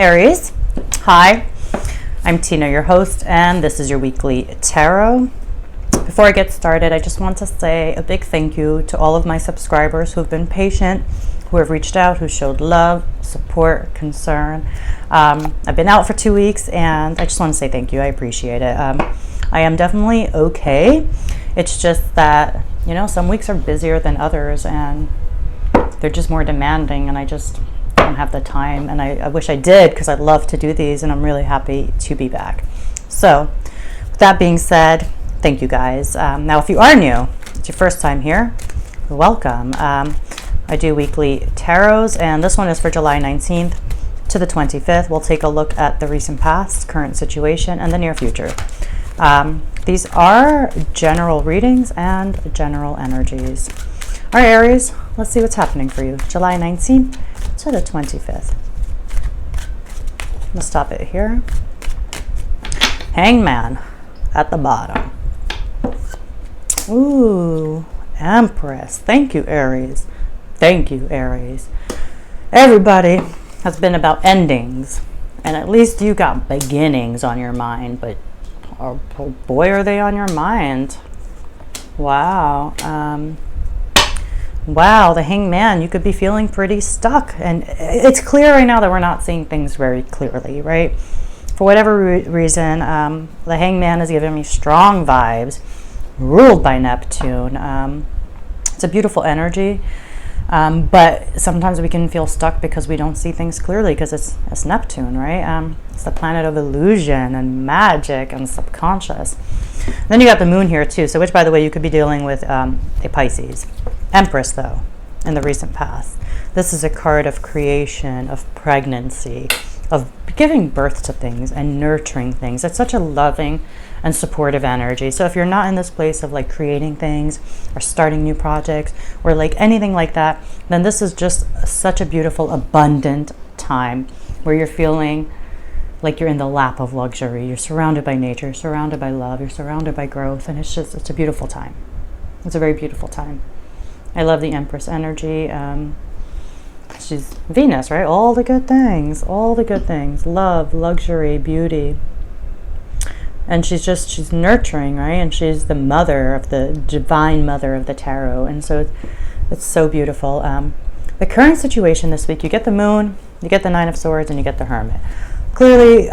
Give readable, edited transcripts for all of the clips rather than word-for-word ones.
Aries, hi, I'm Tina, your host, and this is your weekly tarot. Before I get started, I just want to say a big thank you to all of my subscribers who've been patient, who have reached out, who showed love, support, concern. I've been out for 2 weeks, and I just want to say thank you. I appreciate it. I am definitely okay. It's just that, you know, some weeks are busier than others, and they're just more demanding, and I just don't have the time, and I wish I did, because I'd love to do these, and I'm really happy to be back. So with that being said, thank you guys. Now if you are new, it's your first time here, welcome. I do weekly tarots, and this one is for July 19th to the 25th. We'll take a look at the recent past, current situation, and the near future. These are general readings and general energies. All right, Aries, let's see what's happening for you. July 19th to the 25th. I'm gonna stop it here. Hangman at the bottom. Ooh, Empress. Thank you, Aries. Thank you, Aries. Everybody has been about endings, and at least you got beginnings on your mind, but oh boy, are they on your mind. Wow. Wow, the Hangman, you could be feeling pretty stuck, and it's clear right now that we're not seeing things very clearly, right? For whatever reason, the Hangman is giving me strong vibes, ruled by Neptune. It's a beautiful energy, but sometimes we can feel stuck because we don't see things clearly, because it's Neptune, right? It's the planet of illusion and magic and subconscious. Then you got the moon here too, so which, by the way, you could be dealing with a Pisces. Empress, though, in the recent past. This is a card of creation, of pregnancy, of giving birth to things and nurturing things. It's such a loving and supportive energy. So if you're not in this place of like creating things or starting new projects or like anything like that, then this is just such a beautiful, abundant time where you're feeling like you're in the lap of luxury. You're surrounded by nature, you're surrounded by love, you're surrounded by growth, and it's a beautiful time. It's a very beautiful time. I love the Empress energy. She's Venus, right? All the good things, love, luxury, beauty. And she's nurturing, right? And she's the mother of the divine mother of the tarot. And so it's so beautiful. The current situation this week, you get the moon, you get the Nine of Swords, and you get the Hermit. Clearly,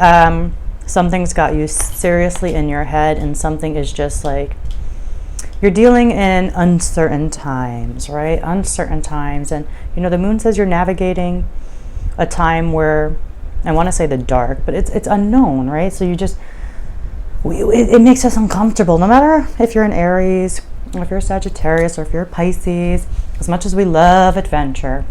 something's got you seriously in your head, and something is just like, you're dealing in uncertain times, right? Uncertain times. And, you know, the moon says you're navigating a time where, I want to say the dark, but it's unknown, right? So you just, it makes us uncomfortable. No matter if you're an Aries, or if you're a Sagittarius, or if you're a Pisces, as much as we love adventure,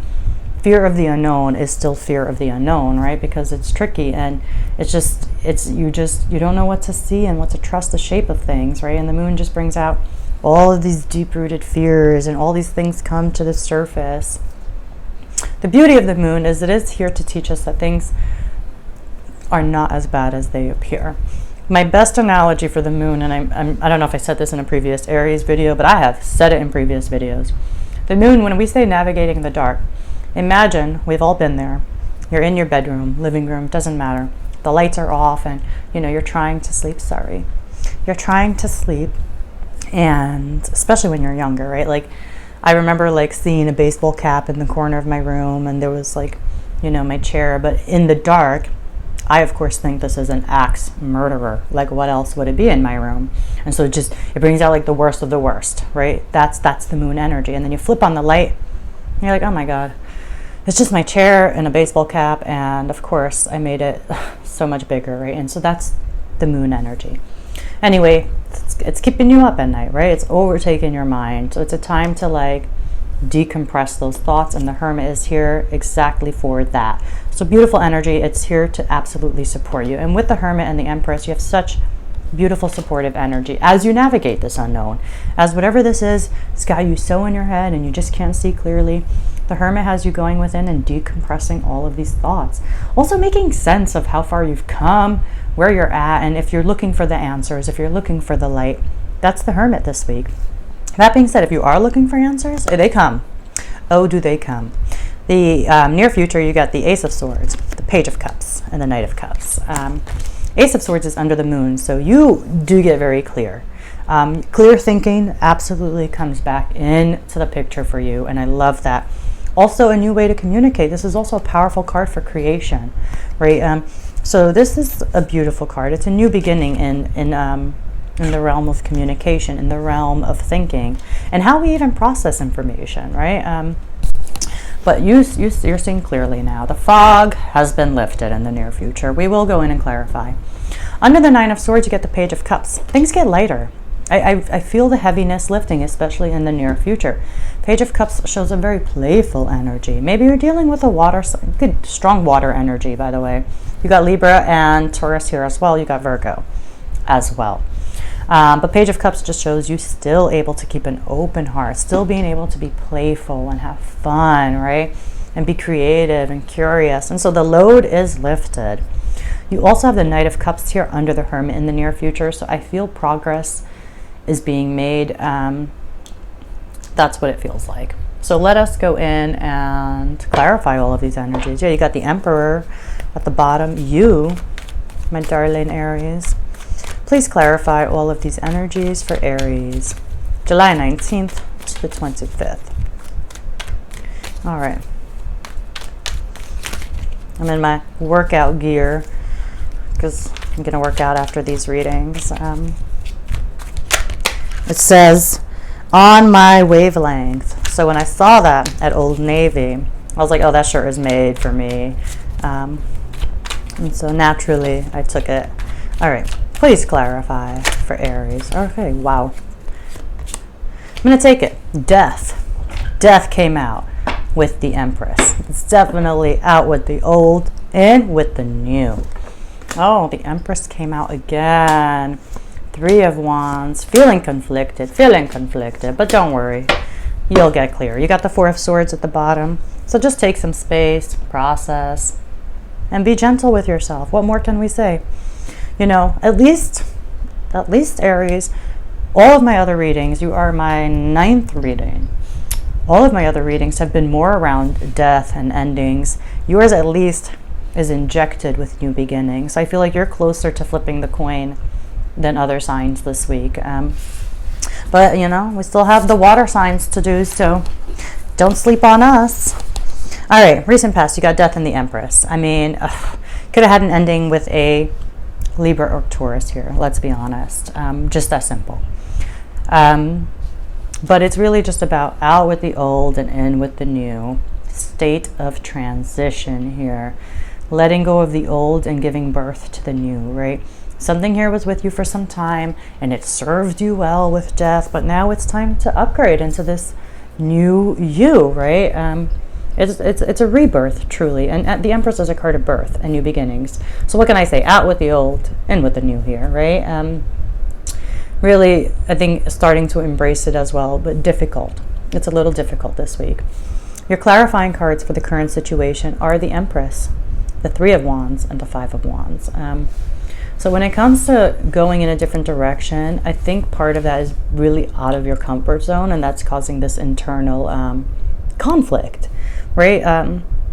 fear of the unknown is still fear of the unknown, right? Because it's tricky, and you don't know what to see and what to trust the shape of things, right? And the moon just brings out all of these deep-rooted fears, and all these things come to the surface. The beauty of the moon is it is here to teach us that things are not as bad as they appear. My best analogy for the moon, and I don't know if I said this in a previous Aries video, but I have said it in previous videos. The moon, when we say navigating the dark, imagine, we've all been there. You're in your bedroom, living room, doesn't matter. The lights are off, and you know you're trying to sleep. You're trying to sleep. And especially when you're younger, right? Like, I remember like seeing a baseball cap in the corner of my room, and there was like, you know, my chair, but in the dark, I of course think this is an axe murderer. Like, what else would it be in my room? And so it brings out like the worst of the worst, right? That's the moon energy. And then you flip on the light, and you're like, oh my God, it's just my chair and a baseball cap, and of course I made it so much bigger, right? And so that's the moon energy. Anyway, it's keeping you up at night, right? It's overtaking your mind. So it's a time to like decompress those thoughts, and the Hermit is here exactly for that. So beautiful energy. It's here to absolutely support you. And with the Hermit and the Empress, you have such beautiful supportive energy as you navigate this unknown. As whatever this is, it's got you so in your head and you just can't see clearly. The Hermit has you going within and decompressing all of these thoughts. Also making sense of how far you've come, where you're at, and if you're looking for the answers, if you're looking for the light, that's the Hermit this week. That being said, if you are looking for answers, they come. Oh, do they come. The near future, you got the Ace of Swords, the Page of Cups, and the Knight of Cups. Ace of Swords is under the moon, so you do get very clear. Clear thinking absolutely comes back into the picture for you, and I love that. Also, a new way to communicate. This is also a powerful card for creation, right? So this is a beautiful card. It's a new beginning in the realm of communication, in the realm of thinking, and how we even process information, right? But you're seeing clearly now. The fog has been lifted in the near future. We will go in and clarify. Under the Nine of Swords, you get the Page of Cups. Things get lighter. I feel the heaviness lifting, especially in the near future. Page of Cups shows a very playful energy. Maybe you're dealing with a water, good, strong water energy, by the way. You got Libra and Taurus here as well. You got Virgo as well. But Page of Cups just shows you still able to keep an open heart, still being able to be playful and have fun, right? And be creative and curious. And so the load is lifted. You also have the Knight of Cups here under the Hermit in the near future. So I feel progress is being made. That's what it feels like. So let us go in and clarify all of these energies. Yeah, you got the Emperor at the bottom. You, my darling Aries. Please clarify all of these energies for Aries, July 19th to the 25th. All right. I'm in my workout gear because I'm going to work out after these readings. It says, on my wavelength. So when I saw that at Old Navy, I was like, oh, that shirt is made for me. And so naturally, I took it. All right. Please clarify for Aries. Okay, wow. I'm going to take it. Death. Death came out with the Empress. It's definitely out with the old and with the new. Oh, the Empress came out again. Three of Wands. Feeling conflicted, but don't worry. You'll get clear. You got the Four of Swords at the bottom. So just take some space, process, and be gentle with yourself. What more can we say? You know, at least Aries, all of my other readings, you are my 9th reading. All of my other readings have been more around death and endings. Yours at least is injected with new beginnings. I feel like you're closer to flipping the coin than other signs this week. But, you know, we still have the water signs to do, so don't sleep on us. All right, recent past, you got Death and the Empress. I mean, could have had an ending with a Libra or Taurus here, let's be honest. Just that simple. But it's really just about out with the old and in with the new. State of transition here. Letting go of the old and giving birth to the new, right? Something here was with you for some time and it served you well with death, but now it's time to upgrade into this new you, right? It's a rebirth, truly. And the Empress is a card of birth and new beginnings. So what can I say? Out with the old, in with the new here, right? Really, I think starting to embrace it as well, but difficult. It's a little difficult this week. Your clarifying cards for the current situation are the Empress, the Three of Wands, and the Five of Wands. So when it comes to going in a different direction, I think part of that is really out of your comfort zone, and that's causing this internal conflict. Right?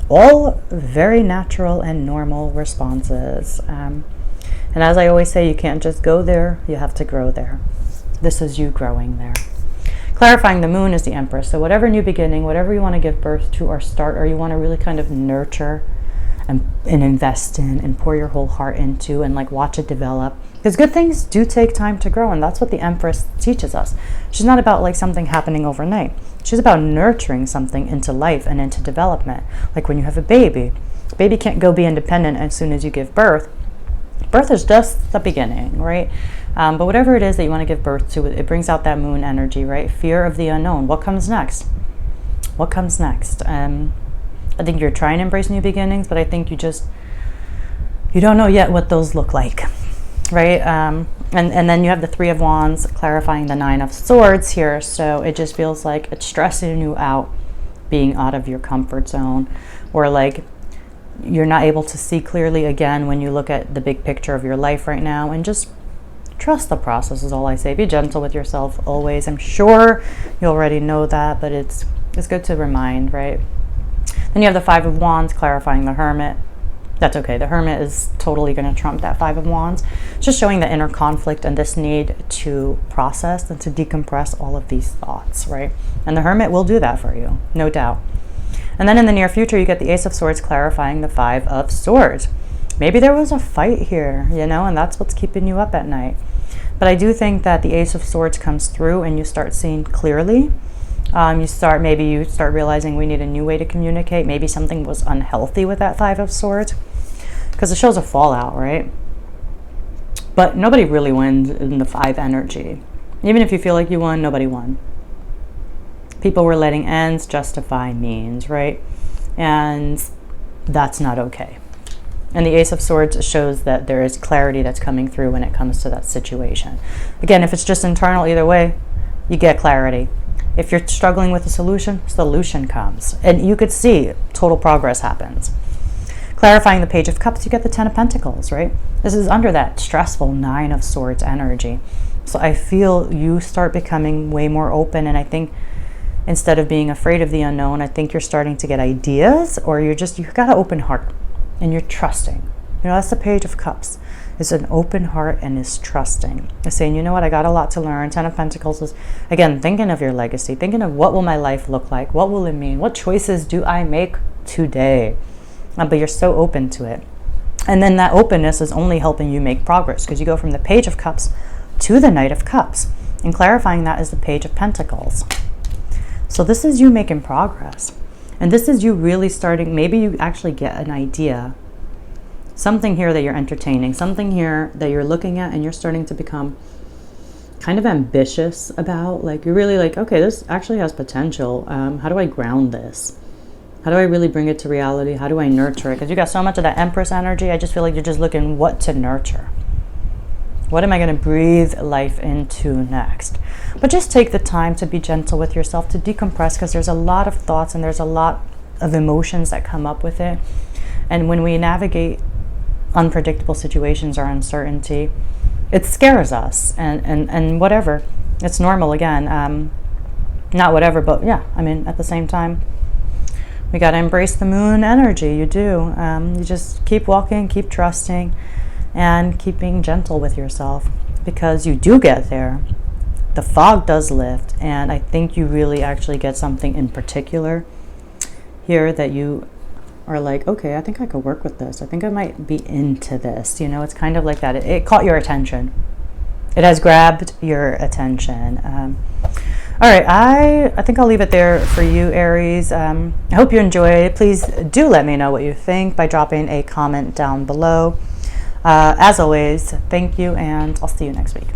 All very natural and normal responses. And as I always say, you can't just go there, you have to grow there. This is you growing there. Clarifying the moon is the Empress. So whatever new beginning, whatever you want to give birth to or start, or you want to really kind of nurture and invest in and pour your whole heart into and like watch it develop. Because good things do take time to grow, and that's what the Empress teaches us. She's not about like something happening overnight. She's about nurturing something into life and into development. Like when you have a baby can't go be independent as soon as you give birth. Birth is just the beginning, right? But whatever it is that you want to give birth to, it brings out that moon energy, right? Fear of the unknown. What comes next? What comes next? I think you're trying to embrace new beginnings, but I think you don't know yet what those look like, right? And then you have the Three of Wands clarifying the Nine of Swords here. So it just feels like it's stressing you out, being out of your comfort zone, or like you're not able to see clearly again when you look at the big picture of your life right now. And just trust the process is all I say. Be gentle with yourself always. I'm sure you already know that, but it's good to remind, right? Then you have the Five of Wands clarifying the Hermit. That's okay. The Hermit is totally going to trump that Five of Wands. It's just showing the inner conflict and this need to process and to decompress all of these thoughts, right? And the Hermit will do that for you, no doubt. And then in the near future, you get the Ace of Swords clarifying the Five of Swords. Maybe there was a fight here, you know, and that's what's keeping you up at night. But I do think that the Ace of Swords comes through and you start seeing clearly. Maybe you start realizing we need a new way to communicate. Maybe something was unhealthy with that Five of Swords, because it shows a fallout, right? But nobody really wins in the Five energy. Even if you feel like you won, nobody won. People were letting ends justify means, right? And that's not okay. And the Ace of Swords shows that there is clarity that's coming through when it comes to that situation. Again, if it's just internal, either way, you get clarity. If you're struggling with a solution comes. And you could see total progress happens. Clarifying the Page of Cups, you get the Ten of Pentacles, right? This is under that stressful Nine of Swords energy. So I feel you start becoming way more open, and I think instead of being afraid of the unknown, I think you're starting to get ideas, or you've got an open heart and you're trusting. You know, that's the Page of Cups. It's an open heart and is trusting. It's saying, you know what, I got a lot to learn. Ten of Pentacles is, again, thinking of your legacy, thinking of what will my life look like? What will it mean? What choices do I make today? But you're so open to it. And then that openness is only helping you make progress, because you go from the Page of Cups to the Knight of Cups. And clarifying that is the Page of Pentacles. So this is you making progress. And this is you really starting, maybe you actually get an idea, something here that you're entertaining, something here that you're looking at and you're starting to become kind of ambitious about. Like, you're really like, okay, this actually has potential. How do I ground this? How do I really bring it to reality? How do I nurture it? Because you got so much of that Empress energy. I just feel like you're just looking what to nurture. What am I going to breathe life into next? But just take the time to be gentle with yourself, to decompress, because there's a lot of thoughts and there's a lot of emotions that come up with it. And when we navigate unpredictable situations or uncertainty, it scares us, and whatever. It's normal, again. Not whatever, but yeah, I mean, at the same time, we got to embrace the moon energy. You do. You just keep walking, keep trusting, and keep being gentle with yourself, because you do get there. The fog does lift, and I think you really actually get something in particular here that you are like, okay, I think I could work with this. I think I might be into this. You know, it's kind of like that. It caught your attention. It has grabbed your attention. All right, I think I'll leave it there for you, Aries. I hope you enjoyed. Please do let me know what you think by dropping a comment down below. As always, thank you, and I'll see you next week.